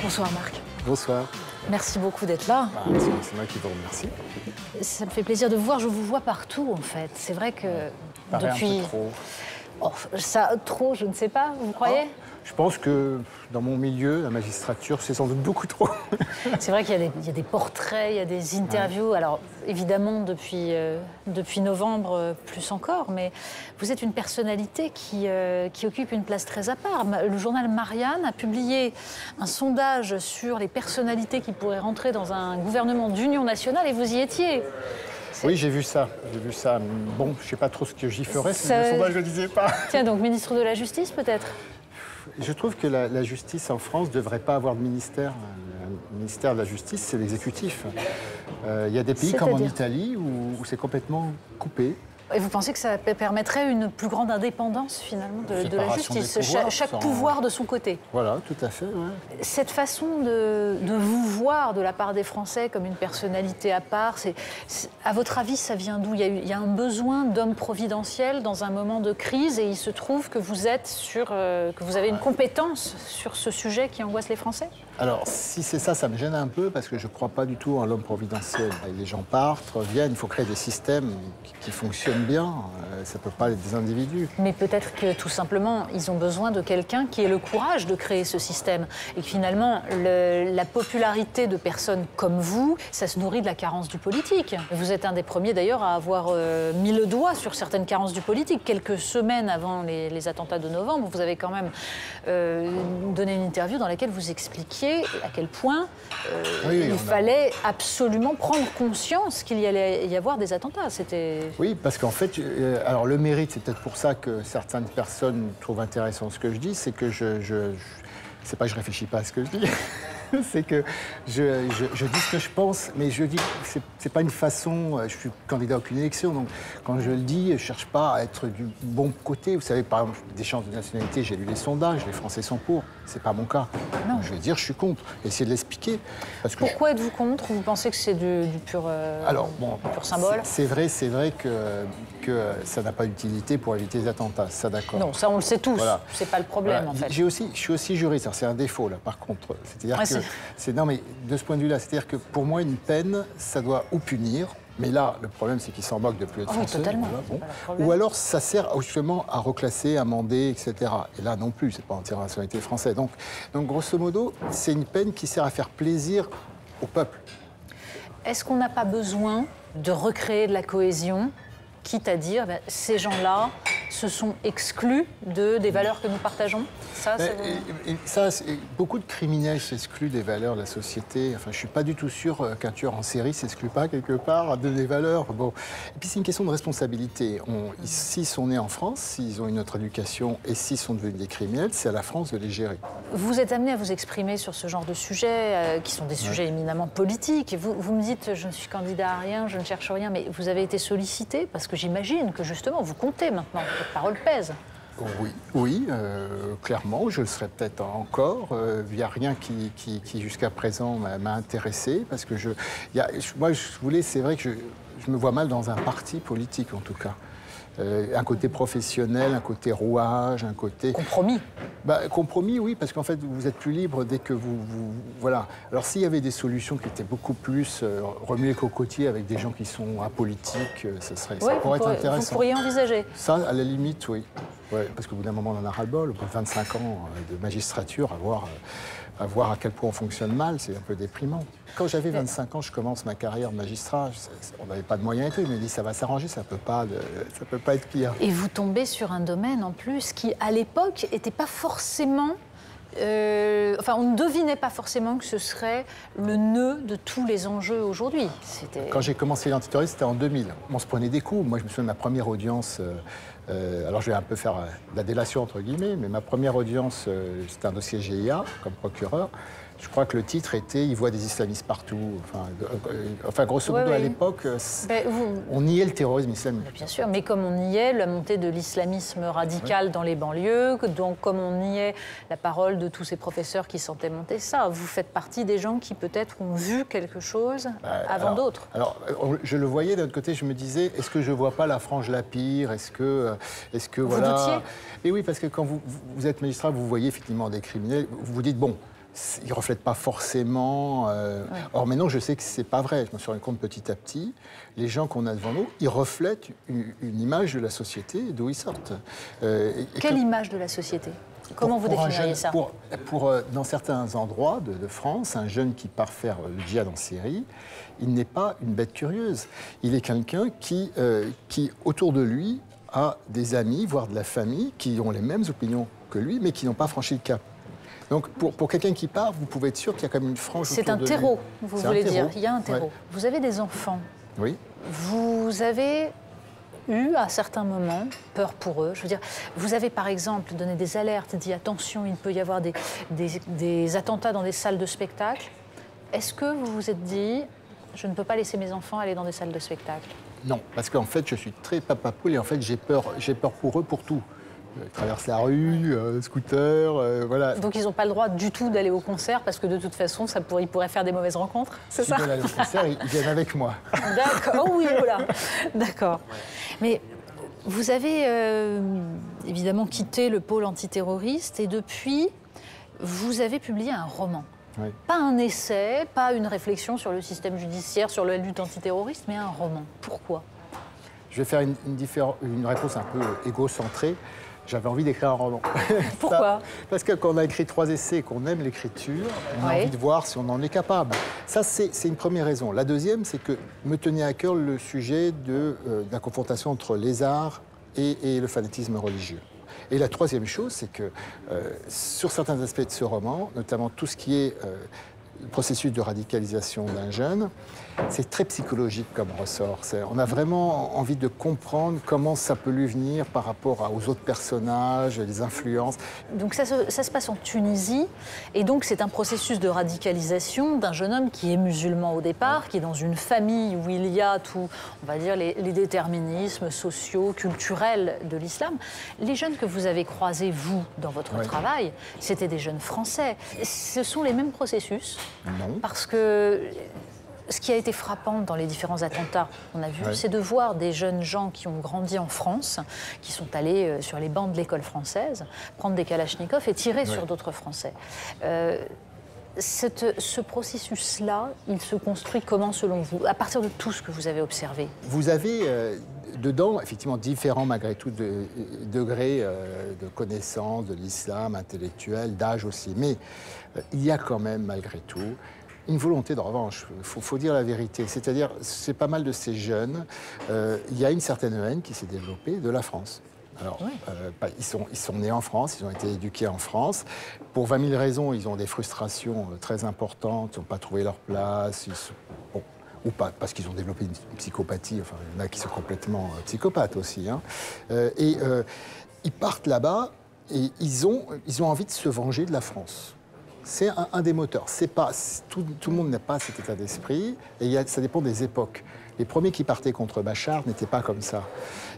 Bonsoir Marc. Bonsoir. Merci beaucoup d'être là. C'est moi qui vous remercie. Ça me fait plaisir de vous voir, je vous vois partout en fait. C'est vrai que depuis... Un peu trop. Oh, ça, trop, je ne sais pas, vous croyez? Je pense que dans mon milieu, la magistrature, c'est sans doute beaucoup trop. C'est vrai qu'il y a des portraits, il y a des interviews. Ouais. Alors évidemment, depuis novembre, plus encore, mais vous êtes une personnalité qui occupe une place très à part. Le journal Marianne a publié un sondage sur les personnalités qui pourraient rentrer dans un gouvernement d'union nationale et vous y étiez. Oui, j'ai vu ça. Bon, je ne sais pas trop ce que j'y ferais si le sondage ne le disait pas. Tiens, donc ministre de la Justice peut-être? Je trouve que la justice en France ne devrait pas avoir de ministère. Le ministère de la Justice, c'est l'exécutif. Il y a des pays comme en Italie où c'est complètement coupé. Et vous pensez que ça permettrait une plus grande indépendance, finalement, de la justice, chaque pouvoir de son côté? Voilà, tout à fait. Ouais. Cette façon de vous voir de la part des Français comme une personnalité à part, à votre avis, ça vient d'où? Il y a un besoin d'homme providentiel dans un moment de crise et il se trouve que vous avez une compétence sur ce sujet qui angoisse les Français? Alors, si c'est ça, ça me gêne un peu parce que je ne crois pas du tout en l'homme providentiel. Les gens partent, reviennent, il faut créer des systèmes qui fonctionnent bien. Ça ne peut pas être des individus. Mais peut-être que tout simplement, ils ont besoin de quelqu'un qui ait le courage de créer ce système. Et que finalement, la popularité de personnes comme vous, ça se nourrit de la carence du politique. Vous êtes un des premiers d'ailleurs à avoir mis le doigt sur certaines carences du politique. Quelques semaines avant les attentats de novembre, vous avez quand même donné une interview dans laquelle vous expliquiez à quel point il fallait absolument prendre conscience qu'il y allait y avoir des attentats. Oui, parce qu'en fait, alors le mérite, c'est peut-être pour ça que certaines personnes trouvent intéressant ce que je dis, c'est que c'est pas que je réfléchis pas à ce que je dis, c'est que je dis ce que je pense, mais je dis que c'est pas une façon. Je suis candidat à aucune élection, donc quand je le dis, je cherche pas à être du bon côté. Vous savez, par exemple, des chances de nationalité, j'ai lu les sondages, les Français sont pour. C'est pas mon cas. Non. Je veux dire, je suis contre. Essayer de l'expliquer. Pourquoi êtes-vous contre? Vous pensez que c'est du pur symbole? C'est vrai que ça n'a pas d'utilité pour éviter les attentats. Ça, d'accord. Non, ça on le sait tous. Voilà. C'est pas le problème, voilà. en fait. Je suis aussi juriste. C'est un défaut, là, par contre. C'est-à-dire que... Non, mais de ce point de vue-là, c'est-à-dire que pour moi, une peine, ça doit ou punir. Mais là, le problème, c'est qu'ils s'en moquent de plus être français. Oui, totalement. Voilà, bon. Ou alors, ça sert justement à reclasser, amender, etc. Et là, non plus, c'est pas entière nationalité française. Donc, grosso modo, c'est une peine qui sert à faire plaisir au peuple. Est-ce qu'on n'a pas besoin de recréer de la cohésion, quitte à dire, ces gens-là se sont exclus des valeurs que nous partageons? Beaucoup de criminels s'excluent des valeurs de la société. Enfin, je ne suis pas du tout sûr qu'un tueur en série ne s'exclut pas quelque part des valeurs. Bon. Et puis c'est une question de responsabilité. S'ils sont nés en France, s'ils ont une autre éducation et s'ils sont devenus des criminels, c'est à la France de les gérer. Vous êtes amené à vous exprimer sur ce genre de sujets, qui sont des sujets éminemment politiques. Vous me dites, je ne suis candidat à rien, je ne cherche rien, mais vous avez été sollicité parce que j'imagine que justement, vous comptez maintenant, votre parole pèse. Oui, clairement, je le serai peut-être encore. Il n'y a rien qui jusqu'à présent m'a intéressé, parce que moi, c'est vrai que je me vois mal dans un parti politique, en tout cas. Un côté professionnel, un côté rouage, un côté... Compromis. Compromis, oui, parce qu'en fait, vous êtes plus libre dès que voilà. Alors, s'il y avait des solutions qui étaient beaucoup plus remuées cocotiers avec des gens qui sont apolitiques, ça pourrait être intéressant. Vous pourriez envisager. Ça, à la limite, oui. Ouais, parce qu'au bout d'un moment, on en a ras-le-bol. Au bout de 25 ans de magistrature, à voir à quel point on fonctionne mal, c'est un peu déprimant. Quand j'avais 25 ans, je commence ma carrière de magistrat. On n'avait pas de moyens et tout. Il me dit, ça va s'arranger, ça peut pas être pire. Et vous tombez sur un domaine, en plus, qui, à l'époque, n'était pas forcément... on ne devinait pas forcément que ce serait le nœud de tous les enjeux aujourd'hui. Quand j'ai commencé l'antiterrorisme, c'était en 2000. On se prenait des coups. Moi, je me souviens de ma première audience... alors, je vais un peu faire de la délation, entre guillemets, mais ma première audience, c'était un dossier GIA, comme procureur. Je crois que le titre était « Il voit des islamistes partout ». Enfin, grosso modo, à l'époque, on niait le terrorisme islamique. Bien sûr, mais comme on niait la montée de l'islamisme radical dans les banlieues, donc comme on niait la parole de tous ces professeurs qui sentaient monter ça, vous faites partie des gens qui peut-être ont vu quelque chose avant d'autres. Alors, je le voyais, d'un autre côté, je me disais, est-ce que je ne vois pas la frange la pire? Est-ce que vous doutiez? Et oui, parce que quand vous êtes magistrat, vous voyez effectivement des criminels, vous vous dites, bon, ils ne reflètent pas forcément... Or, maintenant, je sais que ce n'est pas vrai. Je me suis rendu compte petit à petit, les gens qu'on a devant nous, ils reflètent une image de la société d'où ils sortent. Quelle image de la société? Comment vous définiriez ça? Dans certains endroits de France, un jeune qui part faire le djihad en Syrie, il n'est pas une bête curieuse. Il est quelqu'un qui, autour de lui, a des amis, voire de la famille, qui ont les mêmes opinions que lui, mais qui n'ont pas franchi le cap. Donc, pour quelqu'un qui part, vous pouvez être sûr qu'il y a quand même une frange autour de lui. C'est un terreau, vous voulez dire. Il y a un terreau. Ouais. Vous avez des enfants. Oui. Vous avez eu, à certains moments, peur pour eux. Je veux dire, vous avez, par exemple, donné des alertes, dit attention, il peut y avoir des attentats dans des salles de spectacle. Est-ce que vous vous êtes dit, je ne peux pas laisser mes enfants aller dans des salles de spectacle? Non, parce qu'en fait, je suis très papa poule et en fait, j'ai peur pour eux pour tout. Ils traversent la rue, scooter, voilà. Donc ils n'ont pas le droit du tout d'aller au concert parce que de toute façon, ils pourraient faire des mauvaises rencontres, c'est ça? S'ils veulent aller au concert, ils viennent avec moi. D'accord, oh oui, voilà. D'accord. Mais vous avez évidemment quitté le pôle antiterroriste et depuis, vous avez publié un roman. Oui. Pas un essai, pas une réflexion sur le système judiciaire, sur la lutte antiterroriste, mais un roman. Pourquoi? Je vais faire une réponse un peu égocentrée. J'avais envie d'écrire un roman. Pourquoi? Parce que quand on a écrit 3 essais et qu'on aime l'écriture, on a envie de voir si on en est capable. Ça, c'est une première raison. La deuxième, c'est que me tenait à cœur le sujet de la confrontation entre les arts et le fanatisme religieux. Et la troisième chose, c'est que sur certains aspects de ce roman, notamment tout ce qui est le processus de radicalisation d'un jeune, c'est très psychologique comme ressort. On a vraiment envie de comprendre comment ça peut lui venir par rapport aux autres personnages, les influences. Donc ça se passe en Tunisie, et donc c'est un processus de radicalisation d'un jeune homme qui est musulman au départ, qui est dans une famille où il y a tout, on va dire, les déterminismes sociaux, culturels de l'islam. Les jeunes que vous avez croisés, vous, dans votre travail, c'était des jeunes Français. Ce sont les mêmes processus? Non. Parce que ce qui a été frappant dans les différents attentats qu'on a vus, c'est de voir des jeunes gens qui ont grandi en France, qui sont allés sur les bancs de l'école française, prendre des kalachnikovs et tirer sur d'autres Français. Ce processus-là, il se construit comment selon vous, à partir de tout ce que vous avez observé? Vous avez dedans, effectivement, différents, malgré tout, degrés de connaissance de l'islam, intellectuel, d'âge aussi. Mais il y a quand même, malgré tout, une volonté de revanche. Il faut dire la vérité. C'est-à-dire, c'est pas mal de ces jeunes, il y a une certaine haine qui s'est développée de la France. Alors, ils sont nés en France, ils ont été éduqués en France. Pour 20 000 raisons, ils ont des frustrations très importantes, ils n'ont pas trouvé leur place, ou pas, parce qu'ils ont développé une psychopathie. Enfin, il y en a qui sont complètement psychopathes aussi. Hein. Ils partent là-bas et ils ont envie de se venger de la France. C'est un des moteurs. Tout le monde n'a pas cet état d'esprit, et ça dépend des époques. Les premiers qui partaient contre Bachar n'étaient pas comme ça.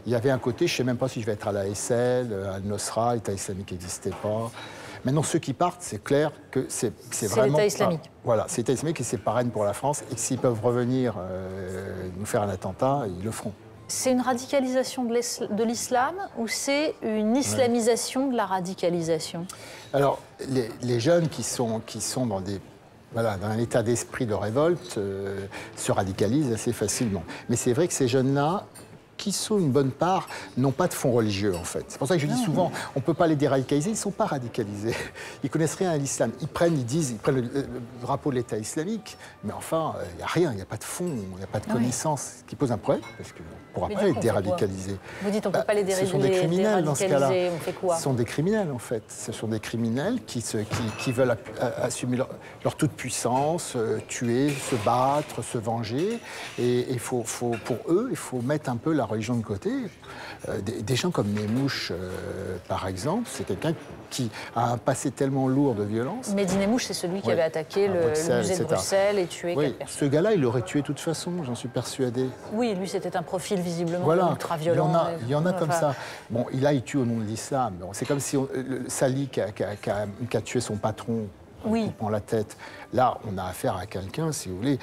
Il y avait un côté, je ne sais même pas si je vais être à l'ASL, Al-Nosra, l'État islamique n'existait pas. Maintenant, ceux qui partent, c'est clair que c'est vraiment... l'État islamique. Voilà, c'est l'État islamique et c'est parraine pour la France. Et s'ils peuvent revenir nous faire un attentat, ils le feront. C'est une radicalisation de l'islam ou c'est une islamisation de la radicalisation? Alors, les jeunes qui sont dans un état d'esprit de révolte se radicalisent assez facilement. Mais c'est vrai que ces jeunes-là, qui sont une bonne part, n'ont pas de fond religieux, en fait. C'est pour ça que je dis souvent, on ne peut pas les déradicaliser, ils ne sont pas radicalisés. Ils connaissent rien à l'islam. Ils prennent le drapeau de l'État islamique, mais enfin, il n'y a rien, il n'y a pas de fond, il n'y a pas de connaissance, ce qui pose un problème, parce qu'on ne pourra pas les déradicaliser. Vous dites on ne peut pas les déradicaliser. Ce sont des criminels dans ce cas-là. On fait quoi? Ce sont des criminels, en fait. Ce sont des criminels qui veulent assumer leur toute-puissance, tuer, se battre, se venger. Et pour eux, il faut mettre un peu la religion de côté. Des gens comme Nemouche, par exemple, c'est quelqu'un qui a un passé tellement lourd de violence. Mehdi Nemouche, c'est celui qui avait attaqué le musée de Bruxelles et tué 4 personnes. Ce gars-là, il l'aurait tué de toute façon, j'en suis persuadé. Oui, lui, c'était un profil visiblement ultra-violent. Il y en a comme ça. Bon, il tue au nom de l'islam. Bon, c'est comme si Sali qui a tué son patron. Il prend la tête. Là, on a affaire à quelqu'un, si vous voulez,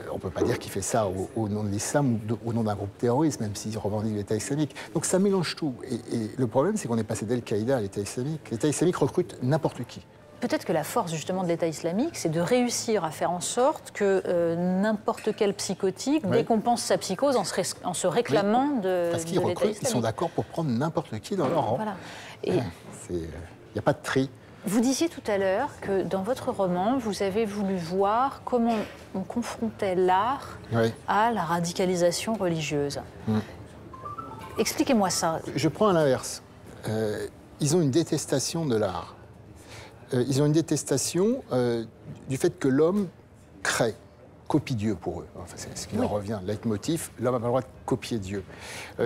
on ne peut pas dire qu'il fait ça au nom de l'islam ou au nom d'un groupe terroriste, même s'il revendique l'État islamique. Donc ça mélange tout. Et le problème, c'est qu'on est passé d'Al-Qaïda à l'État islamique. L'État islamique recrute n'importe qui. Peut-être que la force justement de l'État islamique, c'est de réussir à faire en sorte que n'importe quel psychotique décompense sa psychose en se réclamant de parce qu'ils recrutent, ils sont d'accord pour prendre n'importe qui dans leur rang. Voilà. Il n'y a pas de tri. Vous disiez tout à l'heure que dans votre roman, vous avez voulu voir comment on confrontait l'art à la radicalisation religieuse. Expliquez-moi ça. Je prends à l'inverse. Ils ont une détestation de l'art. Ils ont une détestation du fait que l'homme crée, copie Dieu pour eux. Enfin, c'est ce qui leur revient, le leitmotiv, l'homme n'a pas le droit de copier Dieu.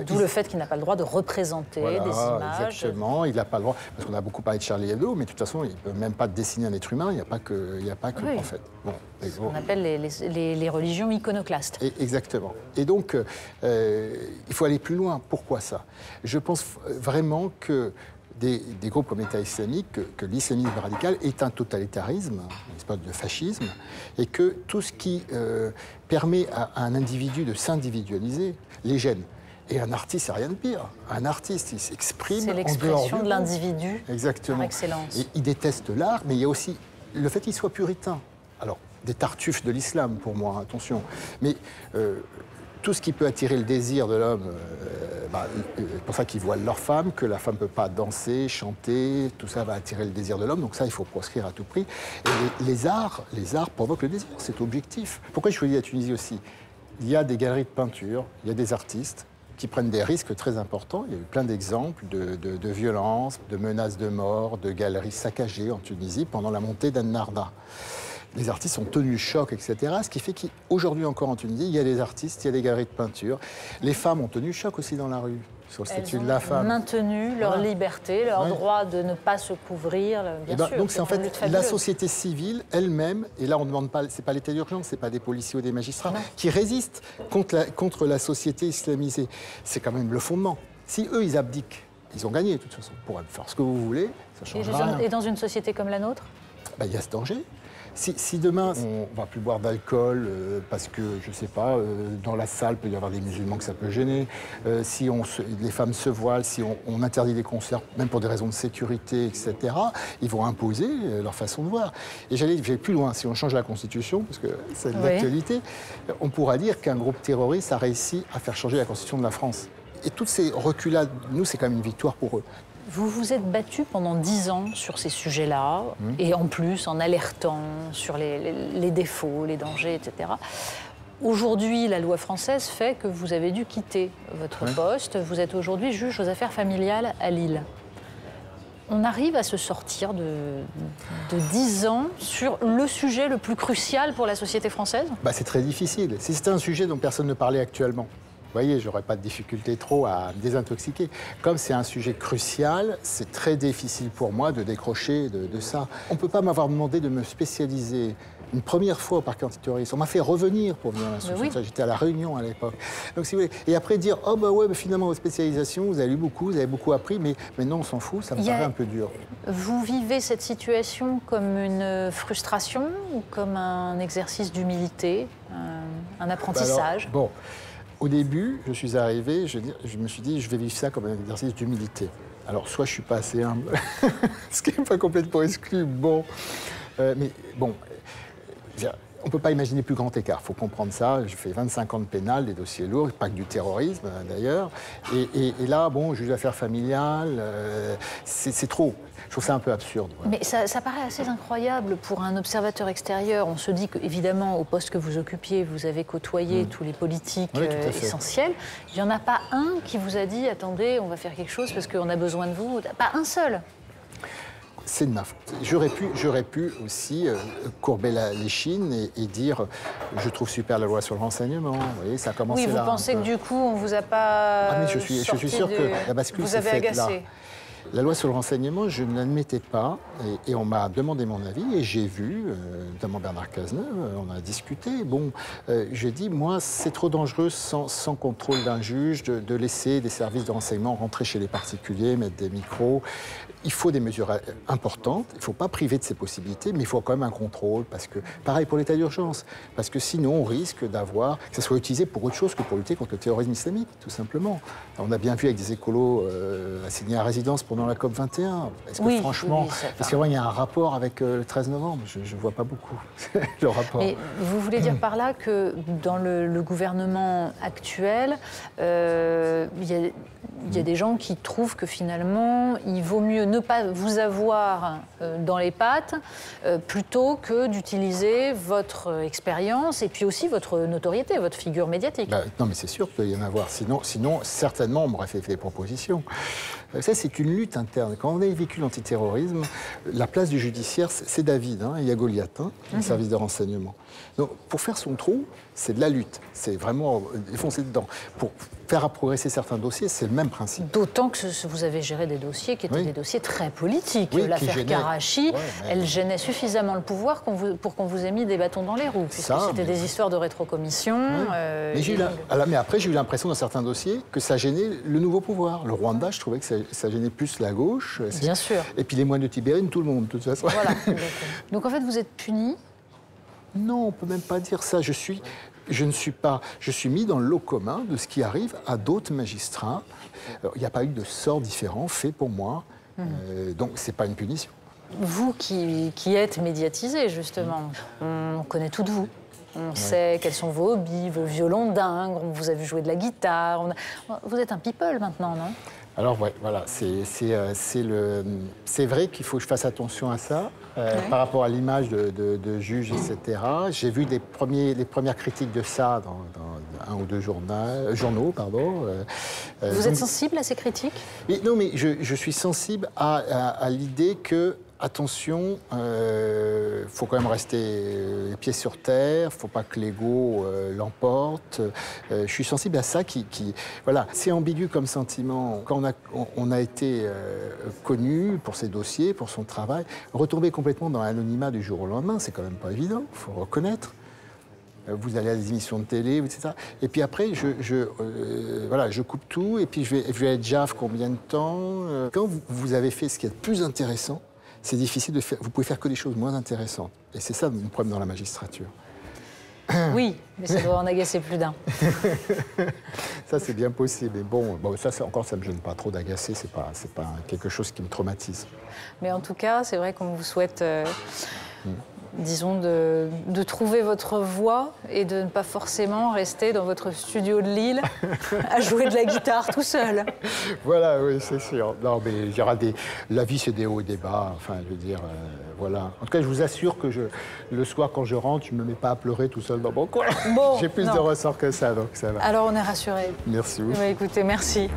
D'où le fait qu'il n'a pas le droit de représenter des images. Exactement, il n'a pas le droit, parce qu'on a beaucoup parlé de Charlie Hebdo, mais de toute façon, il ne peut même pas dessiner un être humain, il n'y a pas que le prophète. Bon, on appelle les religions iconoclastes. Exactement. Et donc, il faut aller plus loin. Pourquoi ça? Je pense vraiment que des groupes comme l'État islamique, que l'islamisme radical est un totalitarisme, une espèce de fascisme, et que tout ce qui permet à un individu de s'individualiser les gêne. Et un artiste, c'est rien de pire. Un artiste, il s'exprime en dehors. C'est l'expression de l'individu par excellence. Et il déteste l'art, mais il y a aussi le fait qu'il soit puritain. Alors, des tartuffes de l'islam, pour moi, attention. Mais tout ce qui peut attirer le désir de l'homme, c'est pour ça qu'ils voilent leur femme, que la femme ne peut pas danser, chanter, tout ça va attirer le désir de l'homme, donc ça, il faut proscrire à tout prix. Et les arts provoquent le désir, c'est objectif. Pourquoi je choisis la Tunisie aussi? Il y a des galeries de peinture, il y a des artistes qui prennent des risques très importants. Il y a eu plein d'exemples de violences, de menaces de mort, de galeries saccagées en Tunisie pendant la montée d'Ennahda. Les artistes sont tenus de choc, etc. Ce qui fait qu'aujourd'hui encore en Tunisie, il y a des artistes, il y a des galeries de peinture. Les femmes ont tenu choc aussi dans la rue, sur le statut de la femme. Elles ont maintenu leur liberté, leur droit de ne pas se couvrir, bien sûr. Donc c'est en fait la société civile elle-même, et là on ne demande pas, c'est pas l'état d'urgence, c'est pas des policiers ou des magistrats, qui résistent contre la société islamisée. C'est quand même le fondement. Si eux, ils abdiquent, ils ont gagné de toute façon. Vous pourrez faire ce que vous voulez, ça change rien. Et dans une société comme la nôtre? Il y a ce danger. Si demain, on ne va plus boire d'alcool parce que, je ne sais pas, dans la salle, il peut y avoir des musulmans que ça peut gêner, si les femmes se voilent, si on interdit les concerts, même pour des raisons de sécurité, etc., ils vont imposer leur façon de voir. Et j'allais plus loin, si on change la Constitution, parce que c'est de l'actualité, on pourra dire qu'un groupe terroriste a réussi à faire changer la Constitution de la France. Et toutes ces reculades, nous, c'est quand même une victoire pour eux. Vous vous êtes battu pendant 10 ans sur ces sujets-là, et en plus en alertant sur les défauts, les dangers, etc. Aujourd'hui, la loi française fait que vous avez dû quitter votre poste. Vous êtes aujourd'hui juge aux affaires familiales à Lille. On arrive à se sortir de 10 ans sur le sujet le plus crucial pour la société française? C'est très difficile. Si c'était un sujet dont personne ne parlait actuellement, vous voyez, j'aurais pas de difficulté trop à me désintoxiquer. Comme c'est un sujet crucial, c'est très difficile pour moi de décrocher de ça. On ne peut pas m'avoir demandé de me spécialiser une première fois au parquet antiterroriste. On m'a fait revenir pour venir à l'instruction. J'étais à La Réunion à l'époque. Donc, si vous voulez, et après dire, finalement, votre spécialisation, vous avez lu beaucoup, vous avez beaucoup appris, mais non, on s'en fout, ça me paraît un peu dur. Vous vivez cette situation comme une frustration ou comme un exercice d'humilité, un apprentissage? Au début, je suis arrivé, je me suis dit, je vais vivre ça comme un exercice d'humilité. Alors, soit je suis pas assez humble, ce qui n'est pas complètement exclu, mais bon, on ne peut pas imaginer plus grand écart, il faut comprendre ça. J'ai fait 25 ans de pénal, des dossiers lourds, pas que du terrorisme d'ailleurs. Et là, juge d'affaires familiales, c'est trop. Je trouve ça un peu absurde. Mais ça paraît assez incroyable pour un observateur extérieur. On se dit qu'évidemment, au poste que vous occupiez, vous avez côtoyé tous les politiques essentiels. Il n'y en a pas un qui vous a dit « Attendez, on va faire quelque chose parce qu'on a besoin de vous ». Pas un seul. C'est de ma faute. J'aurais pu aussi courber l'échine et dire je trouve super la loi sur le renseignement. Vous voyez, ça a commencé là. Oui, vous pensez que du coup, on ne vous a pas. Mais je suis sûr que la bascule s'est faite là. La loi sur le renseignement, je ne l'admettais pas et on m'a demandé mon avis et j'ai vu, notamment Bernard Cazeneuve, on a discuté. J'ai dit, moi, c'est trop dangereux sans contrôle d'un juge de laisser des services de renseignement rentrer chez les particuliers, mettre des micros. Il faut des mesures importantes, il ne faut pas priver de ces possibilités, mais il faut quand même un contrôle, parce que, pareil pour l'état d'urgence, parce que sinon on risque d'avoir, que ça soit utilisé pour autre chose que pour lutter contre le terrorisme islamique, tout simplement. On a bien vu avec des écolos assignés à résidence pour pendant la COP 21. Est-ce que Oui, franchement, oui, ça, est-ce qu'il y a un rapport avec le 13 novembre? Je ne vois pas beaucoup le rapport. Mais vous voulez dire par là que dans le gouvernement actuel, il y a des gens qui trouvent que finalement, il vaut mieux ne pas vous avoir dans les pattes plutôt que d'utiliser votre expérience et puis aussi votre notoriété, votre figure médiatique. Non, mais c'est sûr qu'il doit y en avoir. Sinon, certainement, on m'aurait fait des propositions. Ça, c'est une lutte interne. Quand on a vécu l'antiterrorisme, la place du judiciaire, c'est David, hein, il y a Goliath, hein, le service de renseignement. Donc, pour faire son trou, c'est de la lutte. C'est vraiment défoncer dedans. Pour faire progresser certains dossiers, c'est le même principe. D'autant que vous avez géré des dossiers qui étaient des dossiers très politiques. Oui, l'affaire Karachi, elle gênait suffisamment le pouvoir pour qu'on vous ait mis des bâtons dans les roues. Puisque c'était des histoires de rétrocommission. Mais après, j'ai eu l'impression dans certains dossiers que ça gênait le nouveau pouvoir. Le Rwanda, je trouvais que ça gênait plus la gauche. Bien sûr. Et puis les moines de Tibérine, tout le monde, de toute façon. Voilà. Donc en fait, vous êtes puni? Non, on ne peut même pas dire ça. Je suis mis dans le lot commun de ce qui arrive à d'autres magistrats. Il n'y a pas eu de sort différent fait pour moi. Donc, ce n'est pas une punition. Vous qui êtes médiatisé, justement, on connaît tout de vous. On sait quels sont vos hobbies, vos violons dingues, on vous a vu jouer de la guitare. Vous êtes un people maintenant, non? Alors, ouais, voilà, c'est vrai qu'il faut que je fasse attention à ça. Par rapport à l'image de juge, etc. J'ai vu les premières critiques de ça dans un ou deux journaux. Vous êtes sensible à ces critiques? Non, mais je suis sensible à l'idée que, attention, faut quand même rester les pieds sur terre, il ne faut pas que l'ego l'emporte. Je suis sensible à ça voilà, c'est ambigu comme sentiment. Quand on a été connu pour ses dossiers, pour son travail, retomber complètement dans l'anonymat du jour au lendemain, c'est quand même pas évident, il faut reconnaître. Vous allez à des émissions de télé, etc. Et puis après, je coupe tout, et puis je vais être JAF combien de temps. Quand vous avez fait ce qui est le plus intéressant, c'est difficile de faire. Vous pouvez faire que des choses moins intéressantes. Et c'est ça mon problème dans la magistrature. Oui, mais ça doit en agacer plus d'un. Ça, c'est bien possible. Et bon, ça encore, ça ne me gêne pas trop d'agacer. C'est pas quelque chose qui me traumatise. Mais en tout cas, c'est vrai qu'on vous souhaite, disons, de trouver votre voie et de ne pas forcément rester dans votre studio de Lille à jouer de la guitare tout seul. Voilà, oui, c'est sûr. Non, mais il y aura la vie, c'est des hauts et des bas. Enfin, je veux dire, voilà. En tout cas, je vous assure que le soir, quand je rentre, je ne me mets pas à pleurer tout seul dans mon coin. Bon, j'ai plus de ressort que ça, donc ça va. Alors, on est rassurés. Merci. Écoutez, merci.